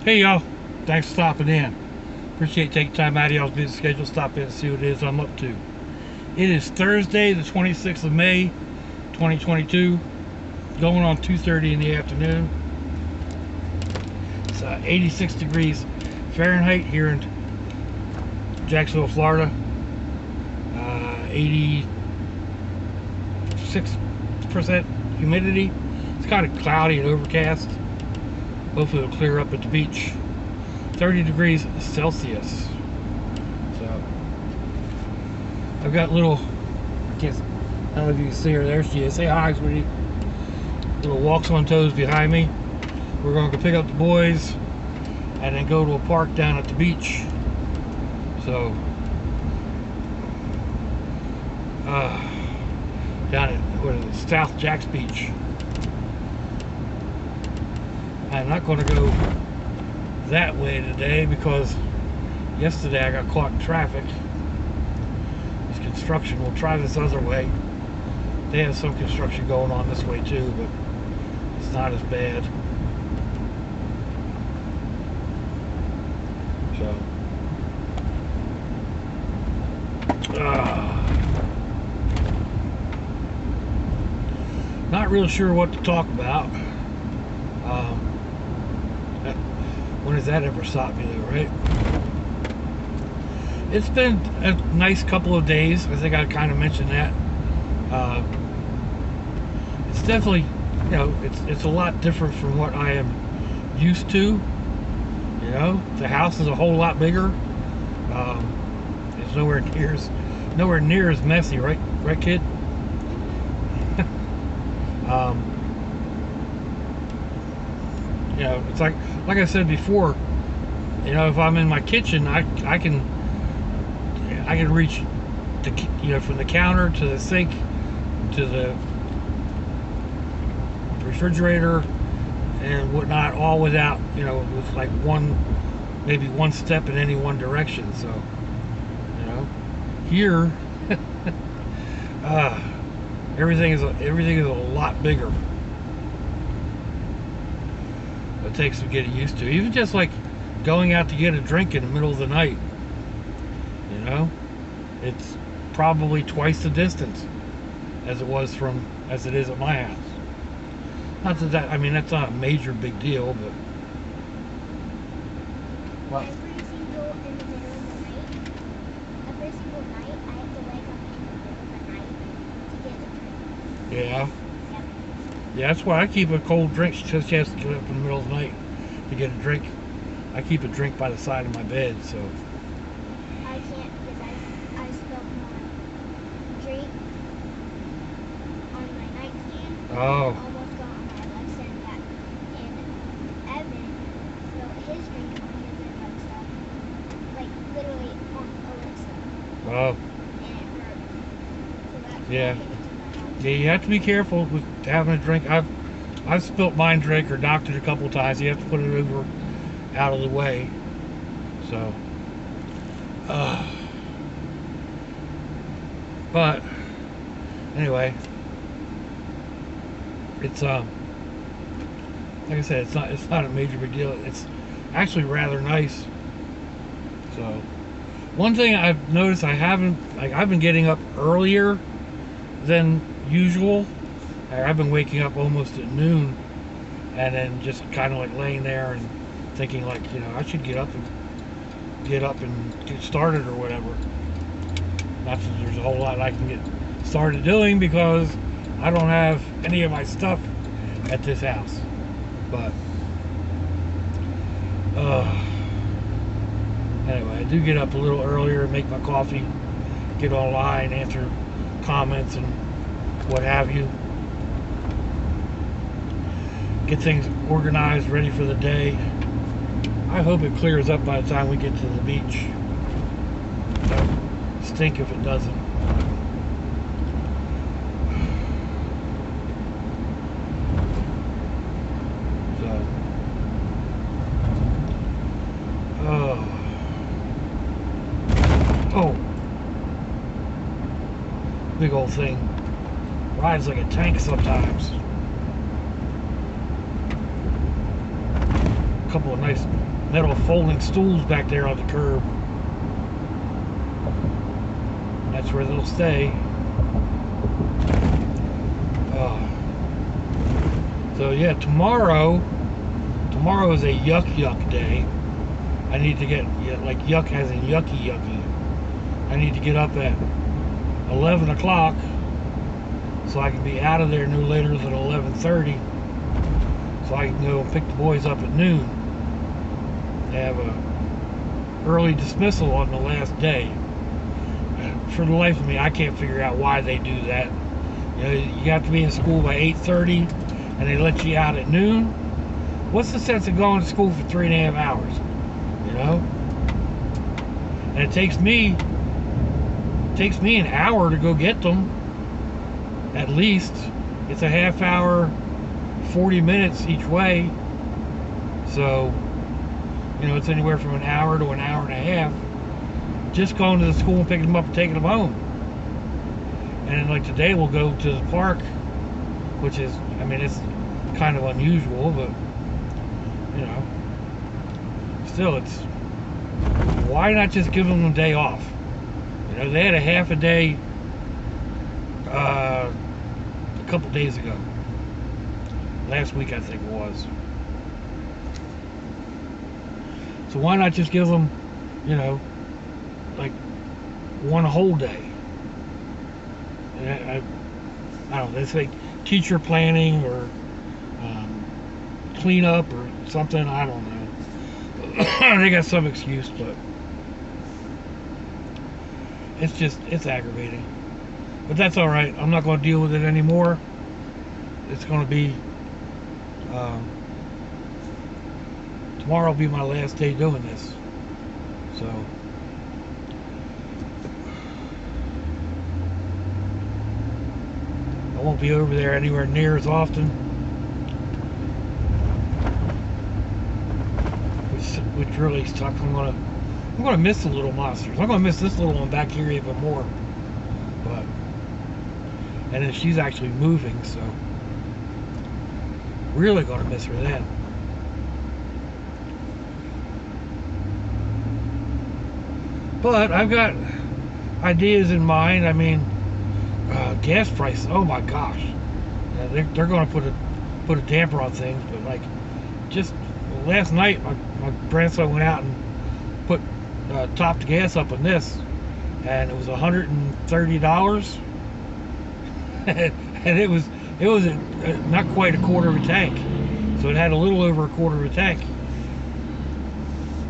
Hey y'all, thanks for stopping in. Appreciate taking time out of y'all's busy schedule. Stop in and see what it is I'm up to. It is Thursday, the 26th of May, 2022. Going on 2:30 in the afternoon. It's 86 degrees Fahrenheit here in Jacksonville, Florida. 86% humidity. It's kind of cloudy and overcast. Hopefully it'll clear up at the beach. 30 degrees Celsius. So I've got little, I don't know if you can see her. There she is. Say hi, sweetie. Little walks on toes behind me. We're going to go pick up the boys and then go to a park down at the beach. So down at what is it, South Jacks Beach. I'm not going to go that way today because yesterday I got caught in traffic. This construction. We'll try this other way. They have some construction going on this way too, but it's not as bad. So not real sure what to talk about. When does that ever stop me though, right? It's been a nice couple of days. I think I kind of mentioned that. It's definitely, you know, it's a lot different from what I am used to. You know, the house is a whole lot bigger. It's nowhere near as messy, right, kid? You know, it's like I said before. You know, if I'm in my kitchen, I can reach the, you know, from the counter to the sink to the refrigerator and whatnot, all without, you know, with like maybe one step in any one direction. So, you know, here everything is a lot bigger. It takes some getting used to. Even just like going out to get a drink in the middle of the night, you know, it's probably twice the distance as it is at my house. Not that I mean, that's not a major big deal, but well, every single in the middle of the night, every single night, I have to wake up in the middle of the night to get a drink. yeah. Yep. Yeah, that's why I keep a cold drink. She has to get up in the middle of the night to get a drink. I keep a drink by the side of my bed, so. I can't because I spilled my drink on my nightstand. Oh. And almost got on my Alexa and that. And Evan spilled his drink on his Alexa. Like literally on Alexa. Oh. And it hurt. So that's Yeah. why I hit it to my house. Yeah, you have to be careful with having a drink. I've spilt mine drink or knocked it a couple times. You have to put it over out of the way. So, but anyway, it's like I said, it's not a major big deal. It's actually rather nice. So, one thing I've noticed, I've been getting up earlier than usual. I've been waking up almost at noon, and then just kind of like laying there and thinking like, you know, I should get up and get started or whatever. Not that there's a whole lot I can get started doing because I don't have any of my stuff at this house. But anyway, I do get up a little earlier, make my coffee, get online, answer comments and what have you. Get things organized, ready for the day. I hope it clears up by the time we get to the beach. That'll stink if it doesn't. So, oh, big old thing. Rides like a tank sometimes. couple of nice metal folding stools back there on the curb. That's where they'll stay. So yeah, tomorrow is a yuck day. I need to get, like yuck as in yucky. I need to get up at 11 o'clock so I can be out of there no later than 11:30, so I can go and pick the boys up at noon. They have a early dismissal on the last day. For the life of me, I can't figure out why they do that. You know, you have to be in school by 8:30 and they let you out at noon. What's the sense of going to school for 3.5 hours? You know? And it takes me an hour to go get them, at least. It's a half hour, 40 minutes each way. So, you know, it's anywhere from an hour to an hour and a half just going to the school and picking them up and taking them home. And then, like today, we'll go to the park, which is, I mean, it's kind of unusual, but, you know, still, it's, why not just give them a day off? You know, they had a half a day a couple days ago. Last week, I think it was. So why not just give them, you know, like one whole day? I don't know, it's like teacher planning or cleanup or something, I don't know. They got some excuse, but it's aggravating. But that's all right. I'm not going to deal with it anymore. It's going to be tomorrow will be my last day doing this, so I won't be over there anywhere near as often, which really sucks. I'm gonna miss the little monsters. I'm gonna miss this little one back here even more. But and then she's actually moving, so really gonna miss her then. But I've got ideas in mind. I mean, gas prices. Oh my gosh, they're going to put a damper on things. But like, just last night, my grandson went out and put topped gas up on this, and it was $130, and it was not quite a quarter of a tank, so it had a little over a quarter of a tank.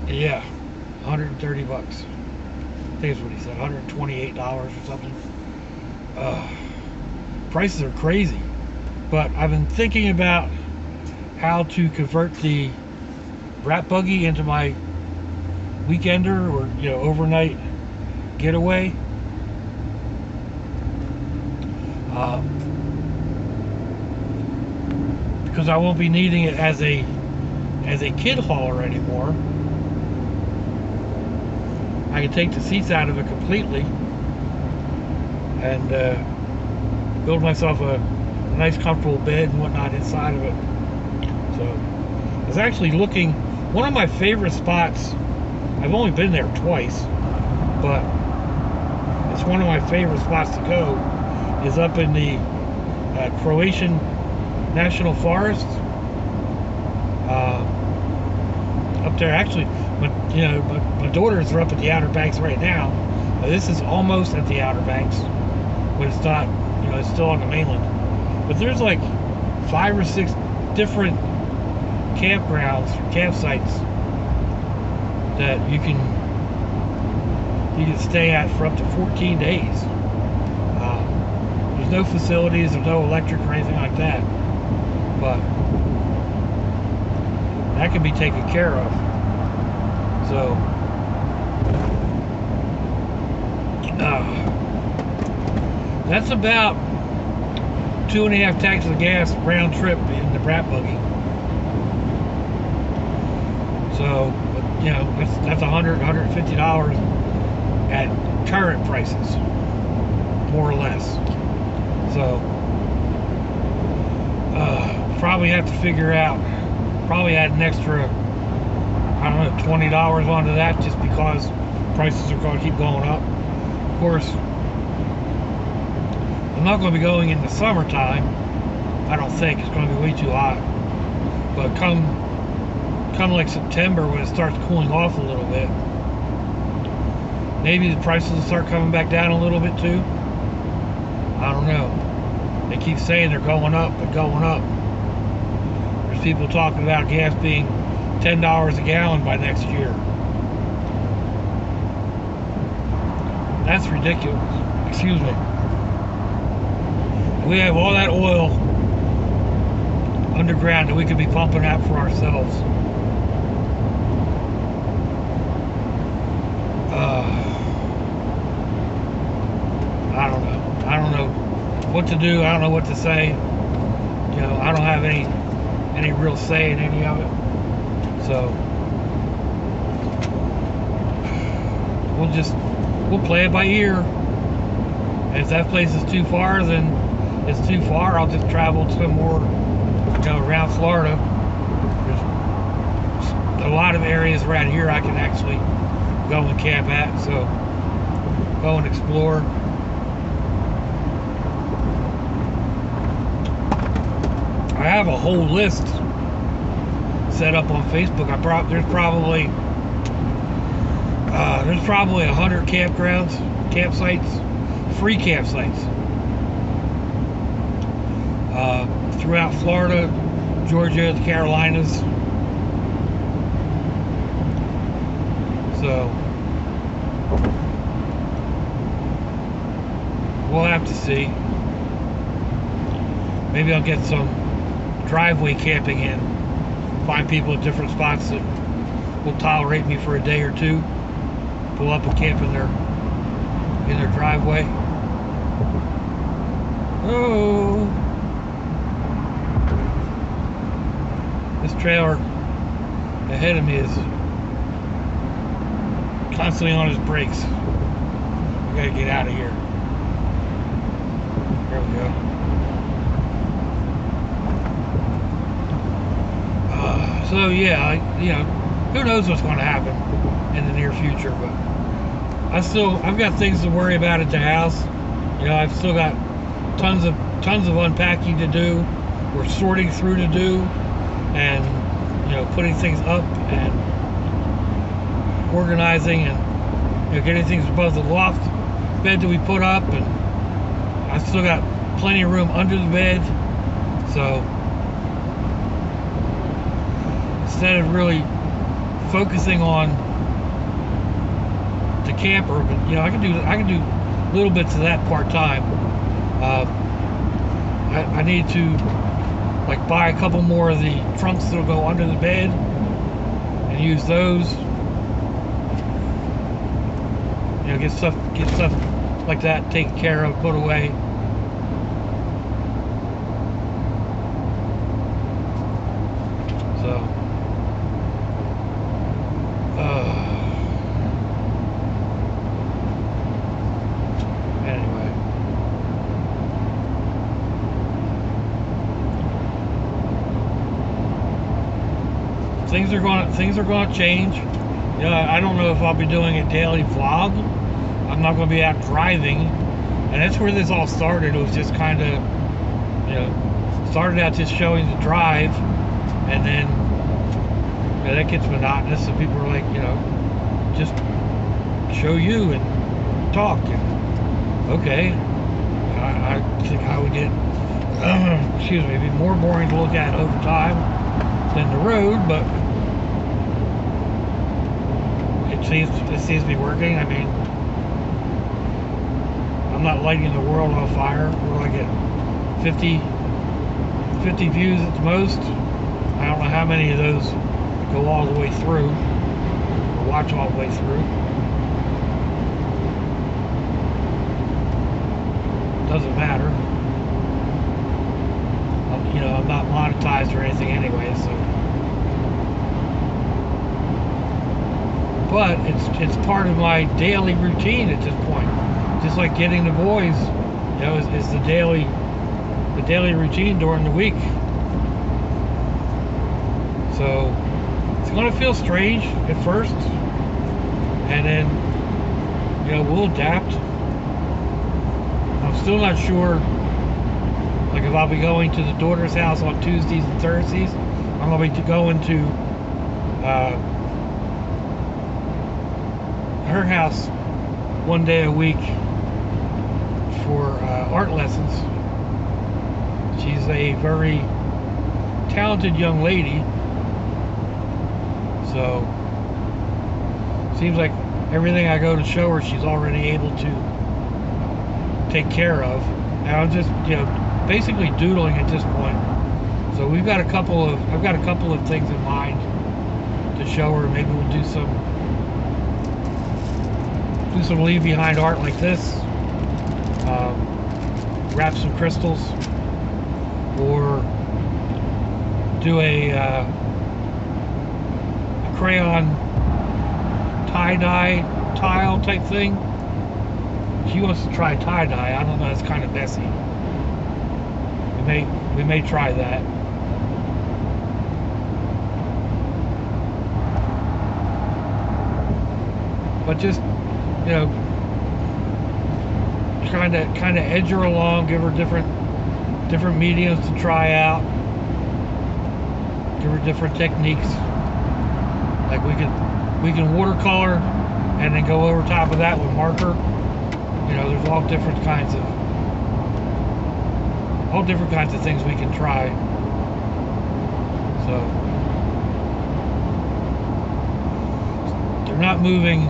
Yeah, 130 bucks. I think that's what he said, $128 or something. Prices are crazy, but I've been thinking about how to convert the rat buggy into my weekender or, you know, overnight getaway. Because I won't be needing it as a kid hauler anymore. I can take the seats out of it completely and build myself a nice comfortable bed and whatnot inside of it. So I was actually looking, one of my favorite spots, I've only been there twice, but it's one of my favorite spots to go, is up in the Croatian National Forest. Up there, actually, my daughters are up at the Outer Banks right now. This is almost at the Outer Banks, but it's not, you know, it's still on the mainland. But there's like 5 or 6 different campgrounds, campsites that you can stay at for up to 14 days. There's no facilities, there's no electric or anything like that, but that can be taken care of. So that's about 2.5 tanks of gas round trip in the brat buggy. So, you know, that's $100, $150 at current prices, more or less. So probably have to figure out, probably add an extra I don't know, $20 onto that just because prices are going to keep going up. Of course, I'm not going to be going in the summertime. I don't think it's going to be way too hot. But come like September, when it starts cooling off a little bit, maybe the prices will start coming back down a little bit too. I don't know. They keep saying they're going up, but going up. There's people talking about gas being $10 a gallon by next year. That's ridiculous. Excuse me. We have all that oil underground that we could be pumping out for ourselves. I don't know. I don't know what to do. I don't know what to say. You know, I don't have any real say in any of it. So we'll play it by ear. And if that place is too far, then it's too far. I'll just travel somewhere, you know, around Florida. There's a lot of areas around here I can actually go and camp at, so go and explore. I have a whole list set up on Facebook. There's probably 100 campsites, free campsites throughout Florida, Georgia, the Carolinas. So we'll have to see. Maybe I'll get some driveway camping in. Find people at different spots that will tolerate me for a day or two. Pull up and camp in their driveway. Oh, this trailer ahead of me is constantly on his brakes. We gotta get out of here. There we go. So yeah, you know, who knows what's going to happen in the near future, but I've got things to worry about at the house. You know, I've still got tons of unpacking to do, or sorting through to do, and you know, putting things up and organizing, and you know, getting things above the loft bed that we put up, and I still got plenty of room under the bed. So instead of really focusing on the camper, but you know, I can do little bits of that part-time. I need to like buy a couple more of the trunks that'll go under the bed and use those. You know, get stuff like that taken care of, put away. So anyway, things are going to change. You know, I don't know if I'll be doing a daily vlog. I'm not going to be out driving, and that's where this all started. It was just kind of, you know, started out just showing the drive, and then you know, that gets monotonous, and people are like, you know, just show you and talk. And okay, I think I would get, excuse me, it'd be more boring to look at over time than the road, but it seems to be working. I mean, I'm not lighting the world on fire. What do I get? 50 views at the most. I don't know how many of those go all the way through, or watch all the way through. Doesn't matter. You know, I'm not monetized or anything anyway, so. But it's part of my daily routine at this point. Just like getting the boys, you know, is the daily routine during the week. So it's going to feel strange at first, and then, you know, we'll adapt. I'm still not sure, like, if I'll be going to the daughter's house on Tuesdays and Thursdays. I'm going to be going to her house one day a week for art lessons. She's a very talented young lady, so seems like everything I go to show her, she's already able to take care of. And I'm just, you know, basically doodling at this point. So I've got a couple of things in mind to show her. Maybe we'll do some leave behind art like this, wrap some crystals, or do a crayon tie-dye tile type thing. She wants to try tie-dye. I don't know, it's kind of messy. We may try that. But just, you know, trying to kind of edge her along, give her different mediums to try out, give her different techniques. Like we can watercolor and then go over top of that with marker. You know, there's all different kinds of things we can try. So they're not moving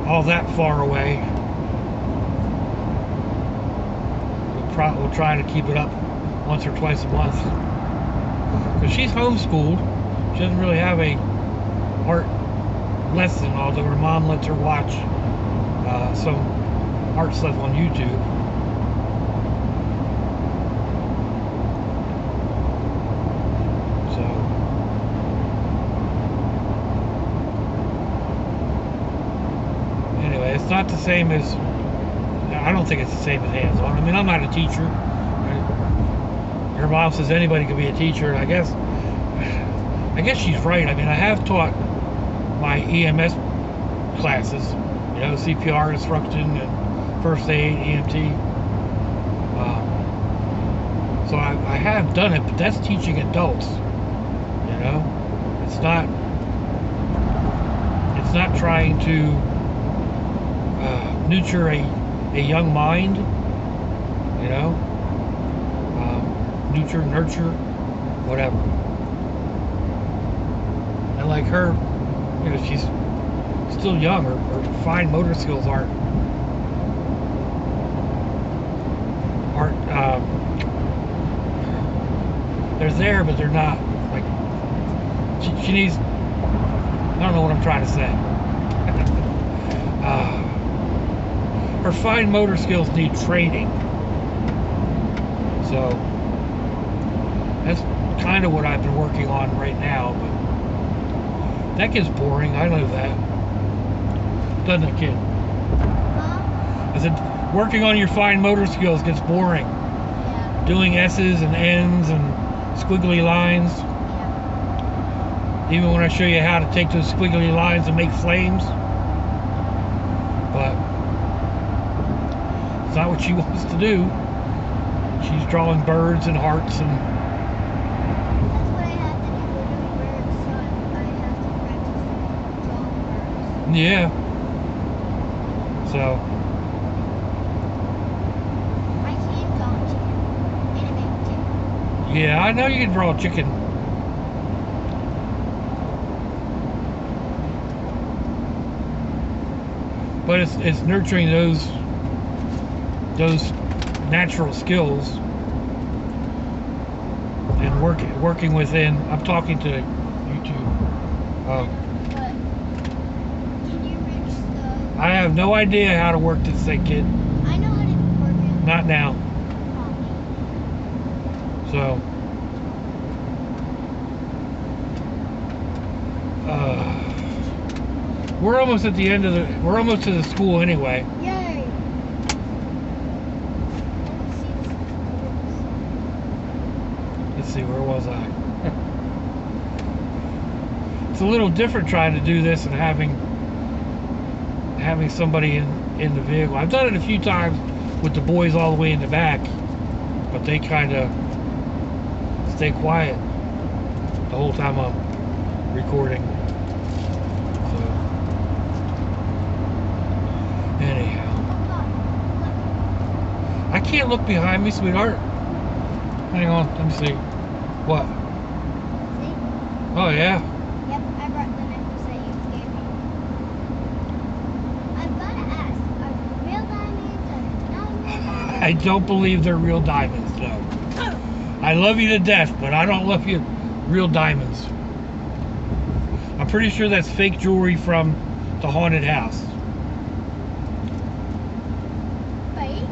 all that far away. We'll try to keep it up once or twice a month, because she's homeschooled. She doesn't really have a art lesson, although her mom lets her watch some art stuff on YouTube. So anyway, it's not the same as, I don't think it's the same as hands-on. I mean, I'm not a teacher. Her mom says anybody can be a teacher, and I guess she's right. I mean, I have taught my EMS classes, you know, CPR instruction and first aid, EMT. So I have done it, but that's teaching adults. You know, it's not trying to nurture a young mind. You know, nurture, whatever. And like her, you know, she's still young. Her fine motor skills aren't they're there, but they're not, like, she needs, I don't know what I'm trying to say. Her fine motor skills need training. So that's kind of what I've been working on right now, but that gets boring. I know that. Doesn't it, kid? Huh? I said, working on your fine motor skills gets boring. Yeah. Doing S's and N's and squiggly lines. Yeah. Even when I show you how to take those squiggly lines and make flames. But it's not what she wants to do. She's drawing birds and hearts and... That's what I have to do. We're doing birds, so I have to practice drawing birds. Yeah. So... I can draw a chicken. And a baby chicken. yeah, I know you can draw a chicken. But it's nurturing those natural skills and working within. I'm talking to YouTube. But can you reach the... I have no idea how to work this thing, kid. I know how to work it. Not now. So we're almost at the end of we're almost to the school anyway. Yay! Let's see, where was I? it's a little different trying to do this and having somebody in the vehicle. I've done it a few times with the boys all the way in the back, but they kind of stay quiet the whole time I'm recording. So anyhow, I can't look behind me, sweetheart. Hang on, let me see. What? See? Oh yeah. Yep, I brought the necklace that you gave me. I've got to ask, are real diamonds or not real diamonds? I don't believe they're real diamonds, no. I love you to death, but I don't love you real diamonds. I'm pretty sure that's fake jewelry from the haunted house. Fake?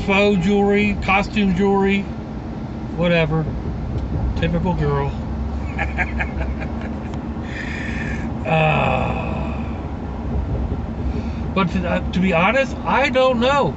Faux jewelry, costume jewelry, whatever. Typical girl. But to be honest, I don't know.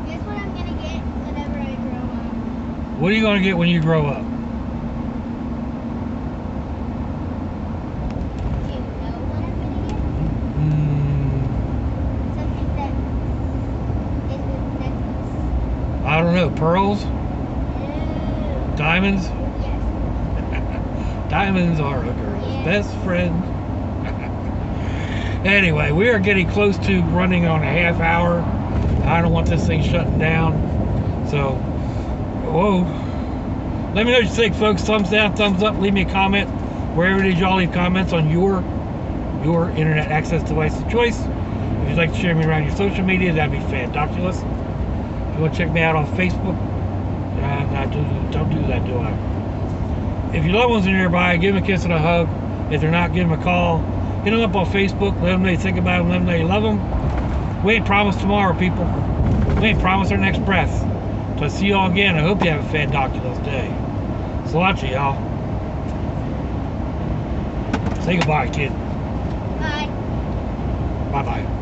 Guess what I'm gonna get whenever I grow up? What are you going to get when you grow up? Do you know what I'm gonna get? Something that is with necklace. I don't know. Pearls? No. Diamonds? Yes. Diamonds are a girl's Yes. best friend. Anyway, we are getting close to running on a half hour. I don't want this thing shutting down. So, whoa. Let me know what you think, folks. Thumbs down, thumbs up. Leave me a comment. Wherever it is y'all leave comments on your internet access device of choice. If you'd like to share me around your social media, that'd be fantabulous. If you want to check me out on Facebook, don't do that, do I? If your loved ones are nearby, give them a kiss and a hug. If they're not, give them a call. Hit them up on Facebook. Let them know you think about them. Let them know you love them. We ain't promised tomorrow, people. We ain't promised our next breath. So I'll see you all again. I hope you have a fantabulous day. So lot to y'all. Say goodbye, kid. Bye. Bye-bye.